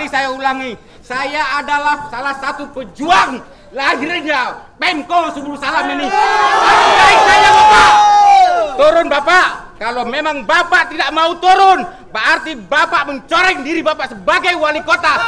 kali saya ulangi, saya adalah salah satu pejuang lahirnya Pemko Subul Salam ini. Hargai saya Bapak. Turun Bapak. Kalau memang Bapak tidak mau turun, berarti Bapak mencoreng diri Bapak sebagai wali kota.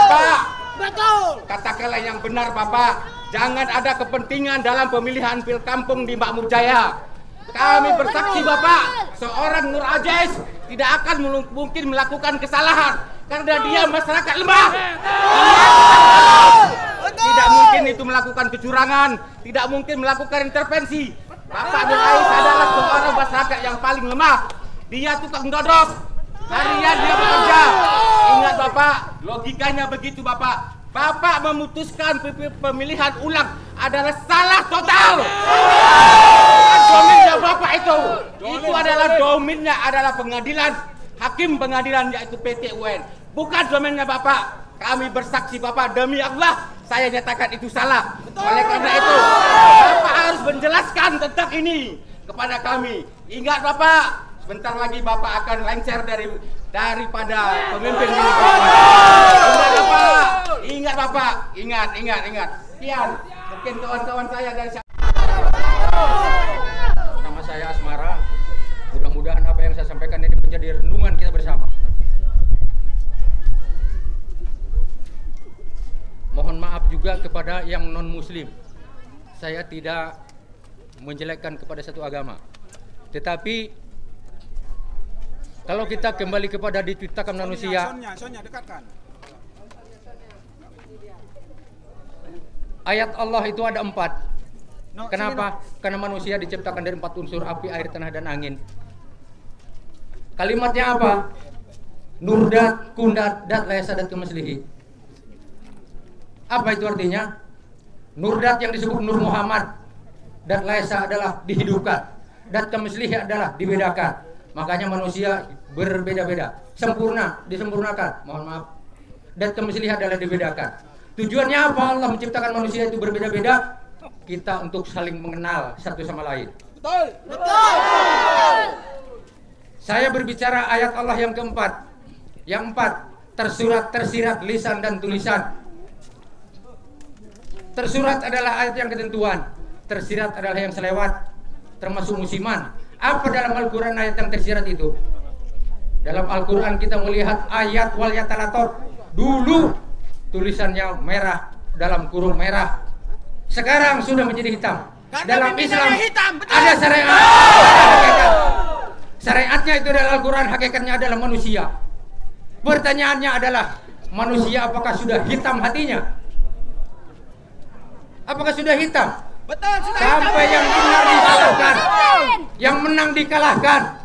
Bapak, betul. Katakanlah yang benar Bapak. Jangan ada kepentingan dalam pemilihan pil kampung di Makmur Jaya. Kami bersaksi Bapak, seorang Nur Ajais tidak akan mungkin melakukan kesalahan karena dia masyarakat lemah. Tidak mungkin itu melakukan kecurangan, tidak mungkin melakukan intervensi. Bapak Nur Ajais adalah seorang masyarakat yang paling lemah. Dia tukang dodros, harian dia bekerja. Ingat Bapak, logikanya begitu Bapak. Bapak memutuskan pemilihan ulang adalah salah total. Dominnya Bapak itu adalah dominnya adalah pengadilan, hakim pengadilan yaitu PT UN. Bukan domennya Bapak. Kami bersaksi Bapak, demi Allah saya nyatakan itu salah. Oleh karena itu Bapak harus menjelaskan tentang ini kepada kami. Ingat Bapak, sebentar lagi Bapak akan lengser daripada pemimpin ini. Ingat Bapak, ingat Bapak, ingat. Sekian, mungkin kawan-kawan saya dari nama saya Asmara. Mudah-mudahan apa yang saya sampaikan ini menjadi renungan kita bersama. Mohon maaf juga kepada yang non-muslim. Saya tidak menjelekkan kepada satu agama. Tetapi kalau kita kembali kepada diciptakan manusia, dekatkan. Ayat Allah itu ada 4. Kenapa? Karena manusia diciptakan dari 4 unsur: api, air, tanah, dan angin. Kalimatnya apa? Nurdat, kundat, dat, layasadat, kemaslihi. Apa itu artinya? Nurdat yang disebut Nur Muhammad, dat layasa adalah dihidupkan, dat kemaslihi adalah dibedakan. Makanya manusia berbeda-beda, sempurna disempurnakan. Mohon maaf, dat kemaslihi adalah dibedakan. Tujuannya apa Allah menciptakan manusia itu berbeda-beda? Kita untuk saling mengenal satu sama lain. Betul. Saya berbicara ayat Allah yang keempat. Yang 4, tersirat lisan dan tulisan. Tersurat adalah ayat yang ketentuan, tersirat adalah yang selewat, termasuk musiman. Apa dalam Al-Quran ayat yang tersirat itu? Dalam Al-Quran kita melihat ayat wal yatalatot. Dulu tulisannya merah, dalam kurung merah. Sekarang sudah menjadi hitam. Dalam Islam ada syariat. Syariatnya itu dalam Al-Quran, hakikatnya adalah manusia. Pertanyaannya adalah, manusia apakah sudah hitam hatinya? Apakah sudah hitam? Betul, sudah sampai hitam. Yang benar disalahkan, yang menang dikalahkan.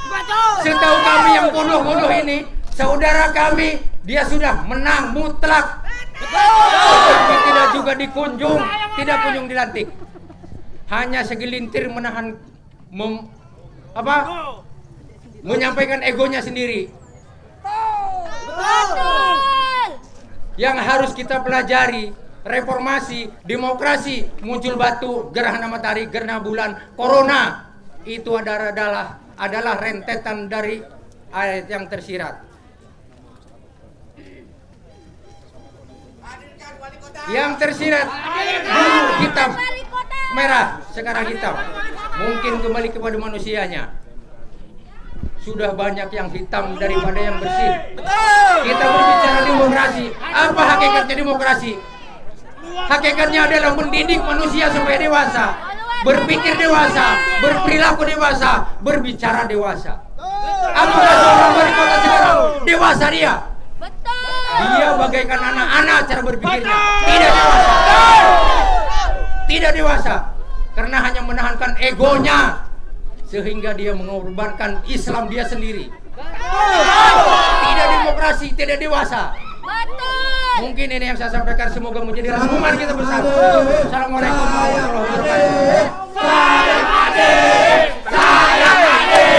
Betul. Setahu kami yang bodoh-bodoh ini, saudara kami, dia sudah menang mutlak. Betul. Tapi tidak juga dikunjung, tidak kunjung dilantik. Hanya segelintir menahan, menyampaikan egonya sendiri. Betul. Yang harus kita pelajari, reformasi, demokrasi, muncul batu, gerhana matahari, gerhana bulan, corona, itu adalah rentetan dari ayat yang tersirat. Yang tersirat dulu hitam, merah, sekarang hitam. Mungkin kembali kepada manusianya. Sudah banyak yang hitam daripada yang bersih. Kita berbicara demokrasi. Apa hakikatnya demokrasi? Hakikatnya adalah mendidik manusia sampai dewasa, berpikir dewasa, berperilaku dewasa, berbicara dewasa. Apakah seorang wali kota sekarang dewasa dia? Dia bagaikan anak-anak cara berpikirnya, tidak dewasa. Tidak dewasa, karena hanya menahankan egonya, sehingga dia mengorbankan Islam dia sendiri. Tidak demokrasi, tidak dewasa. Mungkin ini yang saya sampaikan, semoga menjadi renungan kita bersama. Assalamualaikum warahmatullahi wabarakatuh. Sayang adik, sayang adik,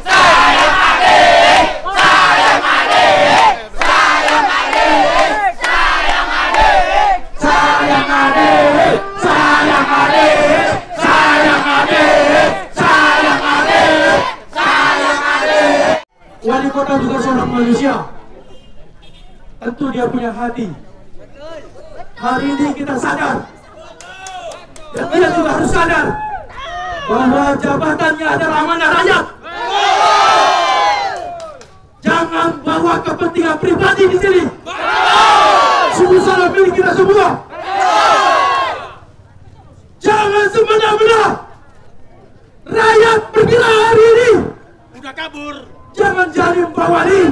sayang adik, sayang adik, sayang adik, sayang adik, sayang adik, sayang adik, sayang adik, sayang adik, sayang adik. Wali kota juga seorang manusia. dia punya hati. Hari ini kita sadar, dan dia juga harus sadar bahwa jabatannya adalah amanah rakyat. Jangan bawa kepentingan pribadi di sini. Sumber salah milik kita semua. Jangan semena-mena rakyat bergerak hari ini. Udah kabur. Jangan jadi Pak Wali.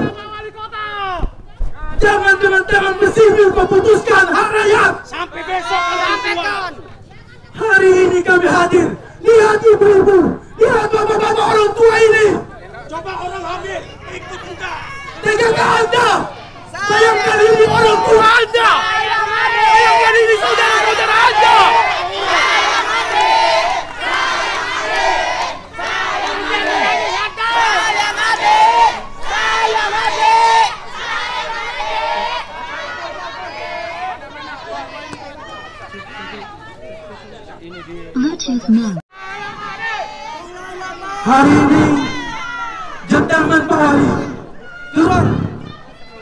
Jangan dengan tangan bersihir memutuskan hak rakyat. Sampai besok kalian keluar. Hari ini kami hadir. Lihat ibu-ibu, lihat bapak-bapak orang tua ini. Coba orang hamil ikut juga. Tegakah Anda? Bayangkan ini orang tua Anda. Bayangkan ini saudara-saudara Anda. Bluetooth mode. Hari ini jangan Pak Wali keluar.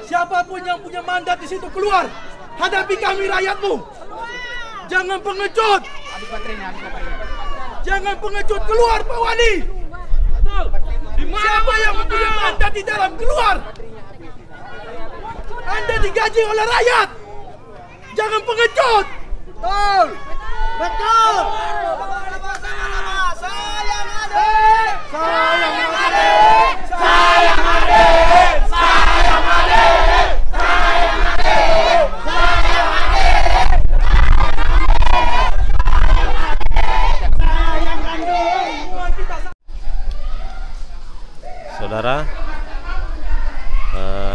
Siapapun yang punya mandat di situ keluar. Hadapi kami rakyatmu. Jangan pengecut. Jangan pengecut, keluar Pak Wali. Siapa yang punya mandat di dalam keluar. Anda digaji oleh rakyat. Jangan pengecut. Betul. Betul. Sayang adik. Sayang adik. Sayang adik. Sayang adik. Sayang adik. Sayang adik. Sayang adik. Saudara,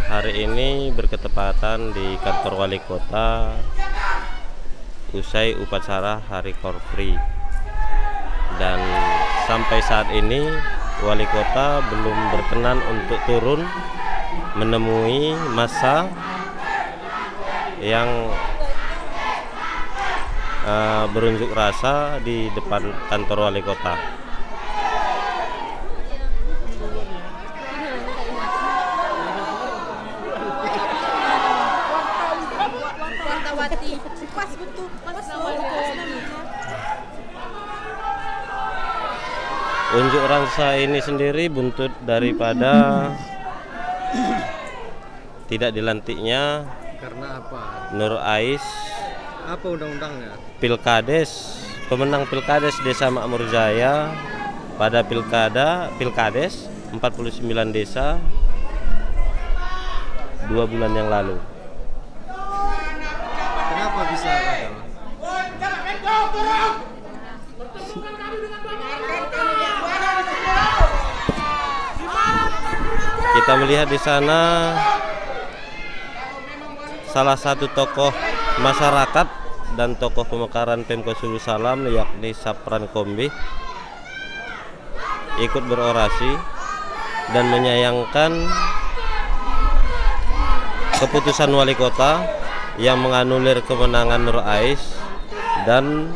hari ini berketepatan di kantor wali kota usai upacara Hari Korpri, dan sampai saat ini wali kota belum berkenan untuk turun menemui massa yang berunjuk rasa di depan kantor wali kota. Unjuk rasa ini sendiri buntut daripada tidak dilantiknya karena apa? Nur Ais, Apa undang-undangnya? Pilkades, pemenang Pilkades Desa Makmur Jaya pada Pilkades 49 desa 2 bulan yang lalu. Kenapa bisa gagal? Kita melihat di sana salah satu tokoh masyarakat dan tokoh pemekaran Pemkot Sulu Salam, yakni Sapran Kombi, ikut berorasi dan menyayangkan keputusan wali kota yang menganulir kemenangan Nur Ais dan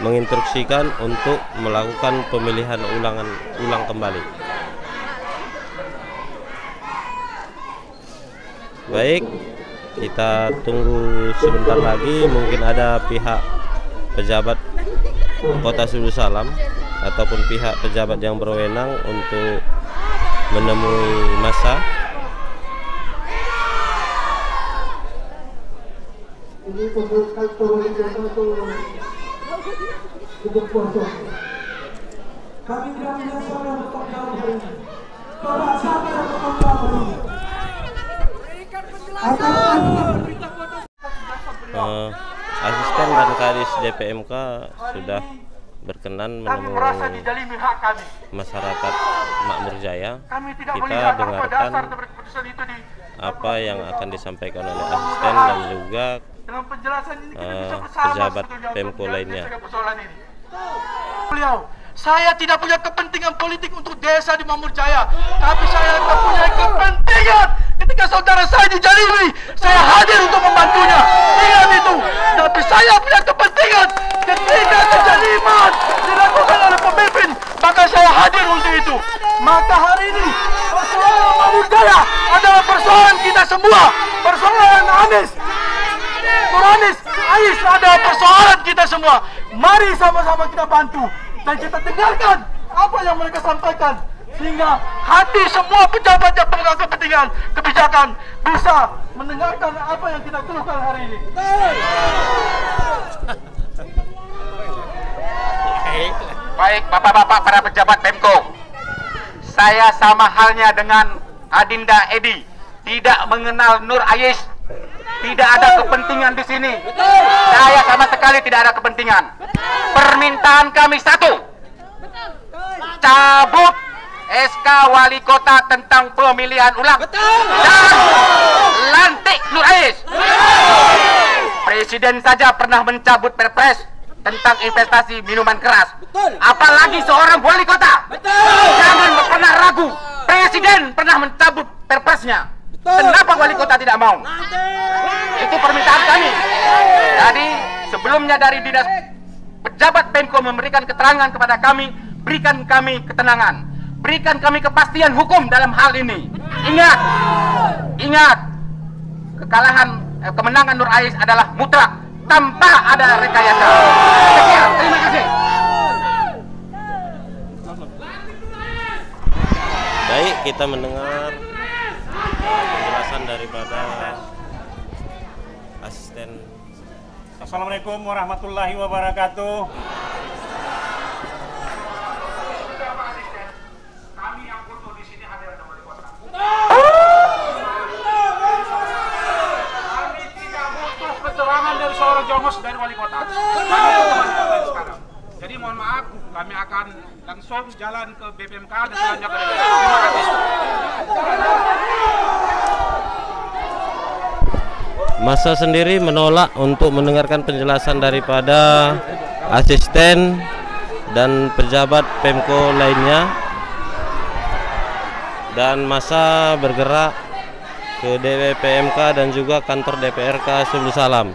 menginstruksikan untuk melakukan pemilihan ulang kembali. Baik, kita tunggu sebentar lagi, mungkin ada pihak pejabat Kota Sulu Salam ataupun pihak pejabat yang berwenang untuk menemui massa. Ini pembukaan cukup kosong. Kami tidak punya suara untuk jawab hari ini. Bapak siapa yang untuk jawab hari ini? Asisten dan Kadis DPMK sudah berkenan menemui masyarakat Makmur Jaya. Kita dengarkan apa yang akan disampaikan oleh asisten dan juga pejabat Pemko lainnya. Saya tidak punya kepentingan politik untuk desa di Makmur Jaya, tapi saya punya kepentingan ketika saudara saya dijalimi, saya hadir untuk membantunya. Ingat itu. Tapi saya punya kepentingan ketika kejaliman dilakukan oleh pemimpin, maka saya hadir untuk itu. Maka hari ini persoalan Makmur Jaya adalah persoalan kita semua. persoalan Anies. Anies, Ais ada persoalan kita semua. Mari sama-sama kita bantu dan kita dengarkan apa yang mereka sampaikan, sehingga hati semua pejabat yang pemegang kepentingan kebijakan bisa mendengarkan apa yang kita keluhkan hari ini. Baik, bapak-bapak para pejabat Pemko, saya sama halnya dengan Adinda Edi, tidak mengenal Nur Ais, tidak ada kepentingan di sini. Saya sama sekali tidak ada kepentingan. Permintaan kami satu, cabut SK Wali Kota tentang pemilihan ulang dan lantik Nur Ais. Presiden saja pernah mencabut Perpres tentang investasi minuman keras, apalagi seorang wali kota. Jangan pernah ragu, Presiden pernah mencabut Perpresnya. Kenapa wali kota tidak mau? Itu permintaan kami. Jadi sebelumnya dari dinas pejabat Pemko memberikan keterangan kepada kami, berikan kami ketenangan, berikan kami kepastian hukum dalam hal ini. Ingat, kemenangan Nur Ais adalah mutlak tanpa ada rekayasa. Sekian, terima kasih. Baik, kita mendengar penjelasan daripada asisten. Assalamualaikum warahmatullahi wabarakatuh. Kami yang butuh di sini hadir ada wali kota. Kami tidak butuh keterangan dari seorang jongos dari wali kota. Kami butuh wali kota sekarang. Jadi mohon maaf, kami akan langsung jalan ke BPMK dan selanjutnya ke DPR. Terima kasih. Masa sendiri menolak untuk mendengarkan penjelasan daripada asisten dan pejabat Pemko lainnya, dan masa bergerak ke DPMK dan juga kantor DPRK Sulu Salam.